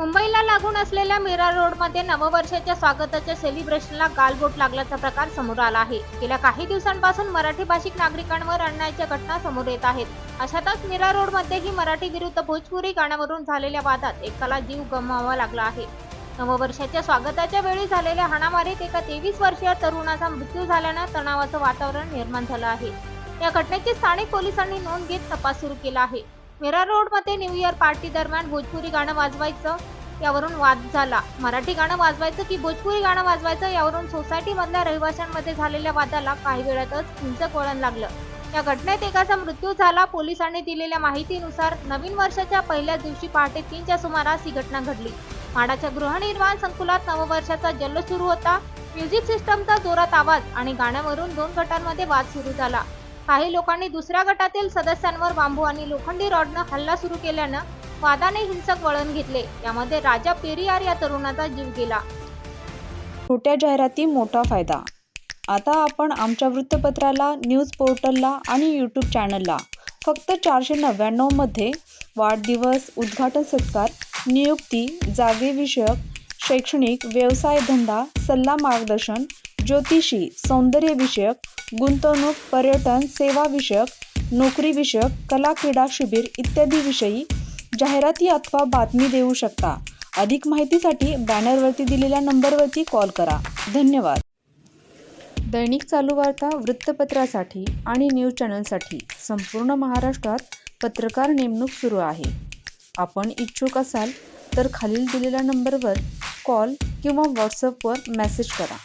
मुंबईला लागून असलेल्या मीरा रोडमध्ये नववर्षाच्या स्वागताच्या सेलिब्रेशनला गालबोट लागल्याचा प्रकार समोर आला आहे. गेल्या काही दिवसांपासून मराठी भाषिक नागरिकांवर अन्यायाच्या घटना समोर येत आहेत. अशातच मीरा रोडमध्येही मराठी विरुद्ध भोजपुरी गाण्यावरून झालेल्या वादात एकाला जीव गमवावा लागला आहे. नववर्षाच्या स्वागताच्या वेळी झालेल्या हाणामारीत एका 23 वर्षीय तरुणाचा मृत्यू झाल्यानं तणावाचं वातावरण निर्माण झालं आहे. या घटनेची स्थानिक पोलिसांनी नोंद घेत तपास सुरू केला आहे. मीरा रोडमध्ये न्यू इयर पार्टी दरम्यान भोजपुरी गाणं वाजवायचं यावरून वाद झाला. मराठी गाणं वाजवायचं की भोजपुरी गाणं वाजवायचं यावरून सोसायटीमधल्या रहिवाशांमध्ये झालेल्या वादाला काही वेळातच हिंसक वळण लागलं. या घटनेत एकाचा मृत्यू झाला. पोलिसांनी दिलेल्या माहितीनुसार नवीन वर्षाच्या पहिल्याच दिवशी पहाटे 3च्या सुमारास ही घटना घडली. माडाच्या गृहनिर्माण संकुलात नववर्षाचा जल्लोष सुरू होता. म्युझिक सिस्टमचा जोरात आवाज आणि गाण्यावरून 2 गटांमध्ये वाद सुरू झाला. काही लोकांनी दुसऱ्या गटातील सदस्यांवर बांबू आणि लोखंडी रॉडनं हल्ला सुरू केल्यानं वादाने हिंसक वळण घेतले. यामध्ये राजा पेरियार या तरुणाचा जीव गेला. छोट्या जाहिराती मोठा फायदा. आता आपण आमच्या वृत्तपत्राला, न्यूज पोर्टलला आणि यूट्यूब चॅनलला फक्त 499 मध्ये वाढदिवस, उद्घाटन सत्कार, नियुक्ती, जागेविषयक, शैक्षणिक, व्यवसाय धंदा, सल्ला मार्गदर्शन, ज्योतिषी, सौंदर्यविषयक, गुंतवणूक, पर्यटन, सेवाविषयक, नोकरीविषयक, कला क्रीडा शिबिर इत्यादी विषयी जाहिराती अथवा बातमी देऊ शकता. अधिक माहितीसाठी बॅनरवरती दिलेल्या नंबरवरती कॉल करा. धन्यवाद. दैनिक चालू वार्ता वृत्तपत्रासाठी आणि न्यूज चॅनलसाठी संपूर्ण महाराष्ट्रात पत्रकार नेमणूक सुरू आहे. आपण इच्छुक असाल तर खालील दिलेल्या नंबरवर कॉल किंवा व्हॉट्सअपवर मेसेज करा.